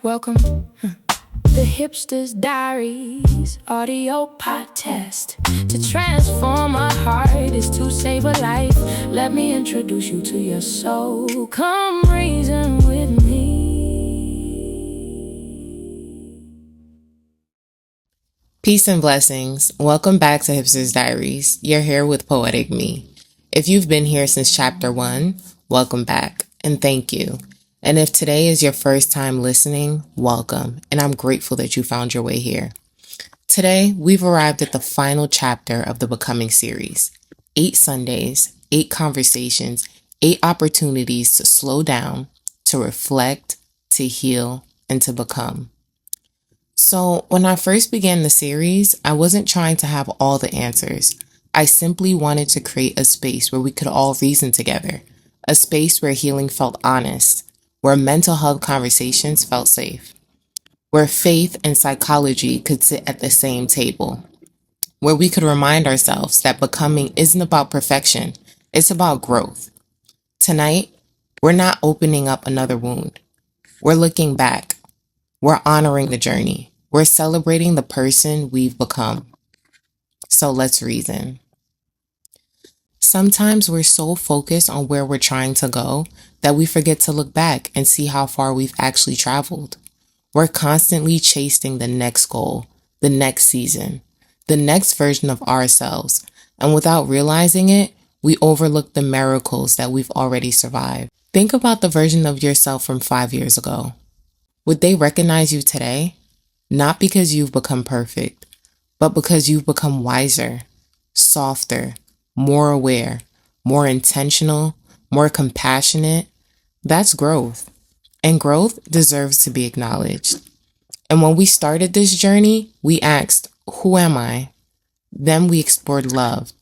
Welcome. The HIPSTERS Diaries, audio podcast. To transform a heart is to save a life. Let me introduce you to your soul. Come reason with me. Peace and blessings. Welcome back to HIPSTERS Diaries. You're here with Poetic Mi. If you've been here since chapter 1, welcome back and thank you. And if today is your first time listening, welcome, and I'm grateful that you found your way here. Today, we've arrived at the final chapter of the Becoming series. 8 Sundays, 8 conversations, 8 opportunities to slow down, to reflect, to heal, and to become. So when I first began the series, I wasn't trying to have all the answers. I simply wanted to create a space where we could all reason together, a space where healing felt honest, where mental health conversations felt safe, where faith and psychology could sit at the same table, where we could remind ourselves that becoming isn't about perfection, it's about growth. Tonight, we're not opening up another wound. We're looking back. We're honoring the journey. We're celebrating the person we've become. So let's reason. Sometimes we're so focused on where we're trying to go that we forget to look back and see how far we've actually traveled. We're constantly chasing the next goal, the next season, the next version of ourselves, and without realizing it, we overlook the miracles that we've already survived. Think about the version of yourself from 5 years ago. Would they recognize you today? Not because you've become perfect, but because you've become wiser, softer, more aware, more intentional, more compassionate. That's growth. And growth deserves to be acknowledged. And when we started this journey, we asked, who am I? Then we explored love.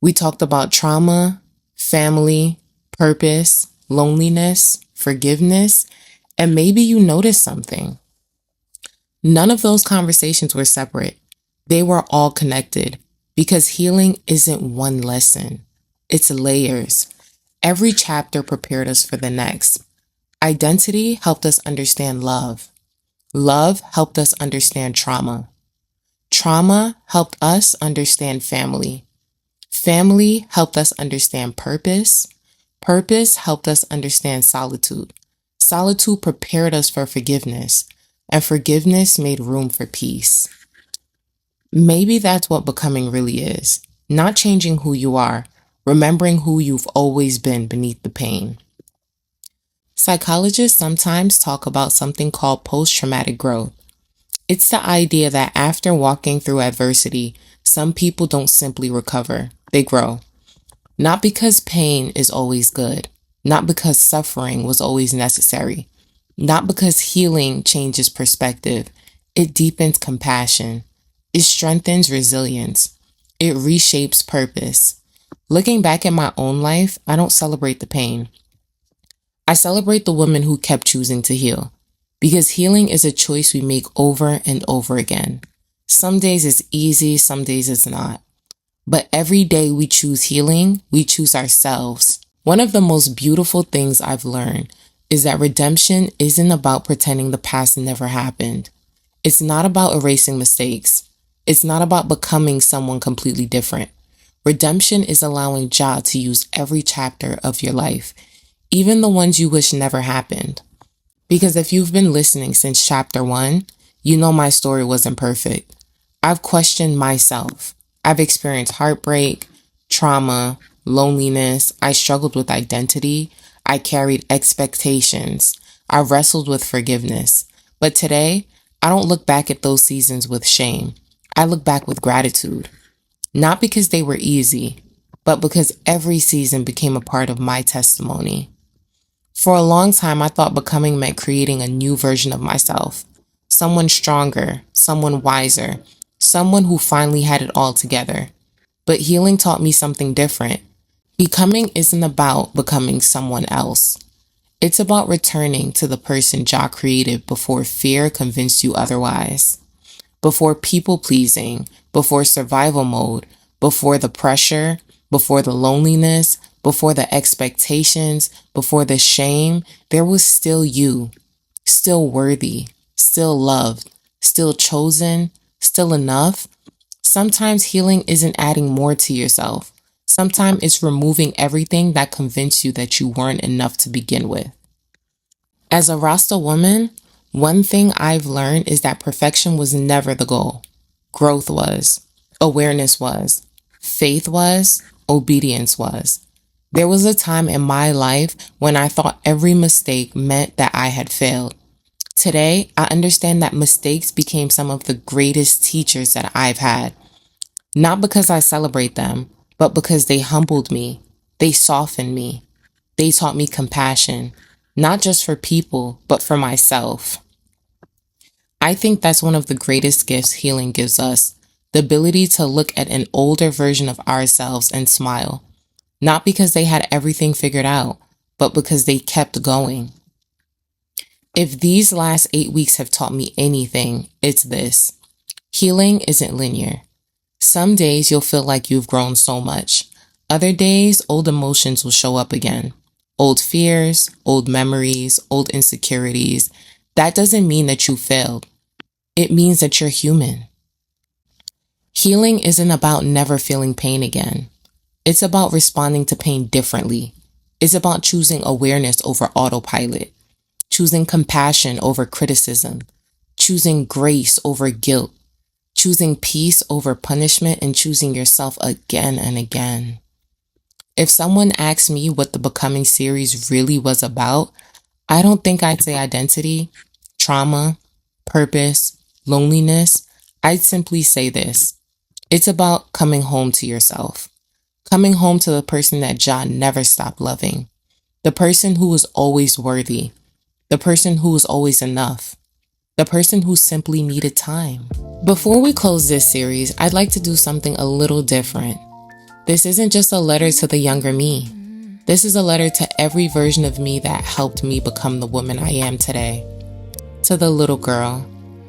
We talked about trauma, family, purpose, loneliness, forgiveness, and maybe you noticed something. None of those conversations were separate. They were all connected because healing isn't one lesson. It's layers. Every chapter prepared us for the next. Identity helped us understand love. Love helped us understand trauma. Trauma helped us understand family. Family helped us understand purpose. Purpose helped us understand solitude. Solitude prepared us for forgiveness, and forgiveness made room for peace. Maybe that's what becoming really is. Not changing who you are, remembering who you've always been beneath the pain. Psychologists sometimes talk about something called post-traumatic growth. It's the idea that after walking through adversity, some people don't simply recover, they grow. Not because pain is always good, not because suffering was always necessary, not because healing changes perspective. It deepens compassion. It strengthens resilience. It reshapes purpose. Looking back at my own life, I don't celebrate the pain. I celebrate the women who kept choosing to heal, because healing is a choice we make over and over again. Some days it's easy, some days it's not. But every day we choose healing, we choose ourselves. One of the most beautiful things I've learned is that redemption isn't about pretending the past never happened. It's not about erasing mistakes. It's not about becoming someone completely different. Redemption is allowing Jah to use every chapter of your life, even the ones you wish never happened. Because if you've been listening since chapter 1, you know my story wasn't perfect. I've questioned myself. I've experienced heartbreak, trauma, loneliness. I struggled with identity. I carried expectations. I wrestled with forgiveness. But today, I don't look back at those seasons with shame. I look back with gratitude. Not because they were easy, but because every season became a part of my testimony. For a long time, I thought becoming meant creating a new version of myself. Someone stronger, someone wiser, someone who finally had it all together. But healing taught me something different. Becoming isn't about becoming someone else. It's about returning to the person Jah created before fear convinced you otherwise. Before people pleasing, before survival mode, before the pressure, before the loneliness, before the expectations, before the shame, there was still you. still worthy, still loved, still chosen, still enough. Sometimes healing isn't adding more to yourself. Sometimes it's removing everything that convinced you that you weren't enough to begin with. As a Rasta woman, one thing I've learned is that perfection was never the goal. Growth was, awareness was, faith was, obedience was. There was a time in my life when I thought every mistake meant that I had failed. Today, I understand that mistakes became some of the greatest teachers that I've had. Not because I celebrate them, but because they humbled me. They softened me. They taught me compassion, not just for people, but for myself. I think that's one of the greatest gifts healing gives us, the ability to look at an older version of ourselves and smile, not because they had everything figured out, but because they kept going. If these last 8 weeks have taught me anything, it's this. Healing isn't linear. Some days you'll feel like you've grown so much. Other days, old emotions will show up again. Old fears, old memories, old insecurities. That doesn't mean that you failed. It means that you're human. Healing isn't about never feeling pain again. It's about responding to pain differently. It's about choosing awareness over autopilot, choosing compassion over criticism, choosing grace over guilt, choosing peace over punishment, and choosing yourself again and again. If someone asked me what the Becoming series really was about, I don't think I'd say identity, trauma, purpose, loneliness. I'd simply say this. It's about coming home to yourself. Coming home to the person that John never stopped loving. The person who was always worthy. The person who was always enough. The person who simply needed time. Before we close this series, I'd like to do something a little different. This isn't just a letter to the younger me. This is a letter to every version of me that helped me become the woman I am today. To the little girl,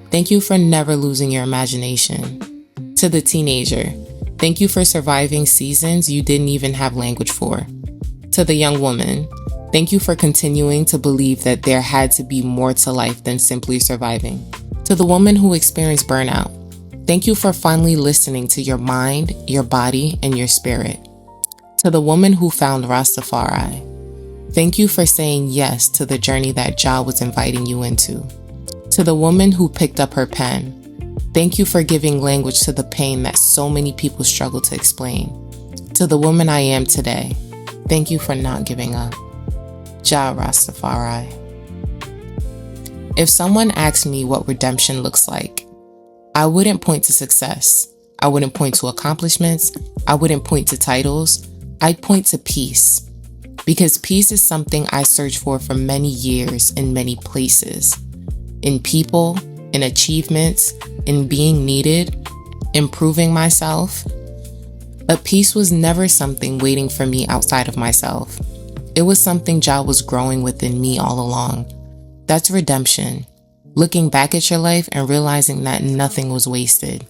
thank you for never losing your imagination. To the teenager, thank you for surviving seasons you didn't even have language for. To the young woman, thank you for continuing to believe that there had to be more to life than simply surviving. To the woman who experienced burnout, thank you for finally listening to your mind, your body, and your spirit. To the woman who found Rastafari, thank you for saying yes to the journey that Jah was inviting you into. To the woman who picked up her pen, thank you for giving language to the pain that so many people struggle to explain. To the woman I am today, thank you for not giving up. Jah Rastafari. If someone asked me what redemption looks like, I wouldn't point to success. I wouldn't point to accomplishments. I wouldn't point to titles. I'd point to peace. Because peace is something I searched for many years in many places. In people, in achievements, in being needed, improving myself. But peace was never something waiting for me outside of myself. It was something Jah was growing within me all along. That's redemption. Looking back at your life and realizing that nothing was wasted.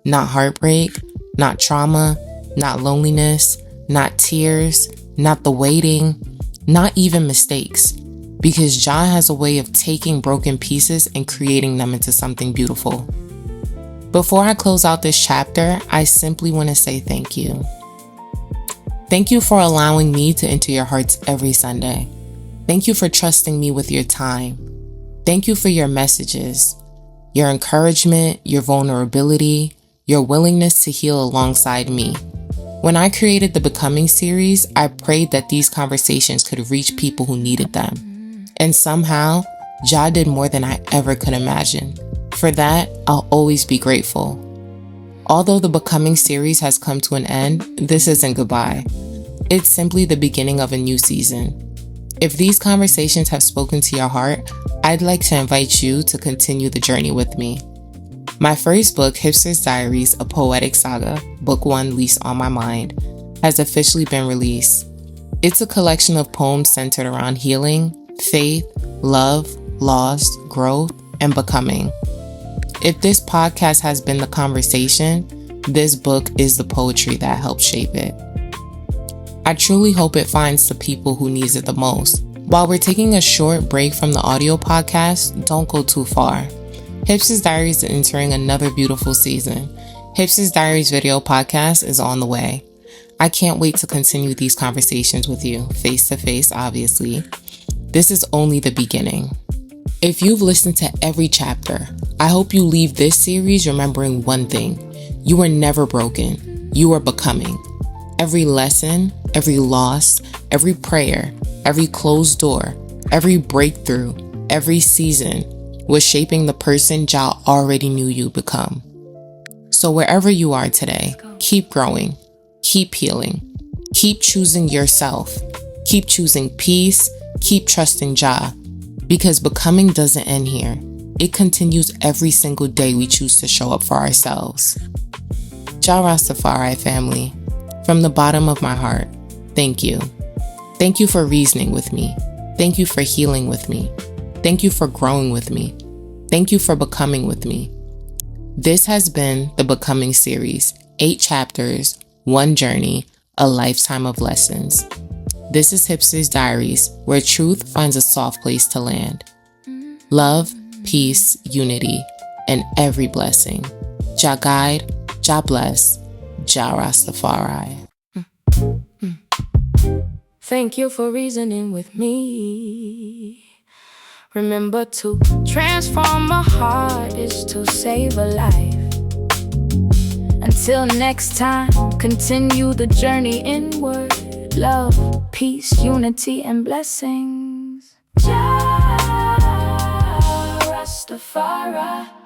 Not heartbreak, not trauma, not loneliness, not tears, not the waiting, not even mistakes. Because Jah has a way of taking broken pieces and creating them into something beautiful. Before I close out this chapter, I simply want to say thank you. Thank you for allowing me to enter your hearts every Sunday. Thank you for trusting me with your time. Thank you for your messages, your encouragement, your vulnerability, your willingness to heal alongside me. When I created the Becoming series, I prayed that these conversations could reach people who needed them. And somehow, Jah did more than I ever could imagine. For that, I'll always be grateful. Although the Becoming series has come to an end, this isn't goodbye. It's simply the beginning of a new season. If these conversations have spoken to your heart, I'd like to invite you to continue the journey with me. My first book, HIPSTERS Diaries, A Poetic Saga, Book 1 Least on My Mind, has officially been released. It's a collection of poems centered around healing, faith, love, loss, growth, and becoming. If this podcast has been the conversation, this book is the poetry that helped shape it. I truly hope it finds the people who needs it the most, While we're taking a short break from the audio podcast, don't go too far. HIPSTERS Diaries is entering another beautiful season. HIPSTERS Diaries video podcast is on the way. I can't wait to continue these conversations with you, face to face, obviously. This is only the beginning. If you've listened to every chapter, I hope you leave this series remembering one thing. You are never broken. You are becoming. Every lesson, every loss, every prayer, every closed door, every breakthrough, every season was shaping the person y'all already knew you become. So wherever you are today, keep growing, keep healing, keep choosing yourself, keep choosing peace, keep trusting Jah, because becoming doesn't end here. It continues every single day we choose to show up for ourselves. Jah Rastafari family, from the bottom of my heart, thank you. Thank you for reasoning with me. Thank you for healing with me. Thank you for growing with me. Thank you for becoming with me. This has been the Becoming series, 8 chapters, 1 journey, a lifetime of lessons. This is HIPSTERS Diaries, where truth finds a soft place to land. Love, peace, unity, and every blessing. Jah guide, Jah bless, Jah Rastafari. Thank you for reasoning with me. Remember, to transform a heart is to save a life. Until next time, continue the journey inward. Love, peace, unity, and blessings. Jah Rastafari.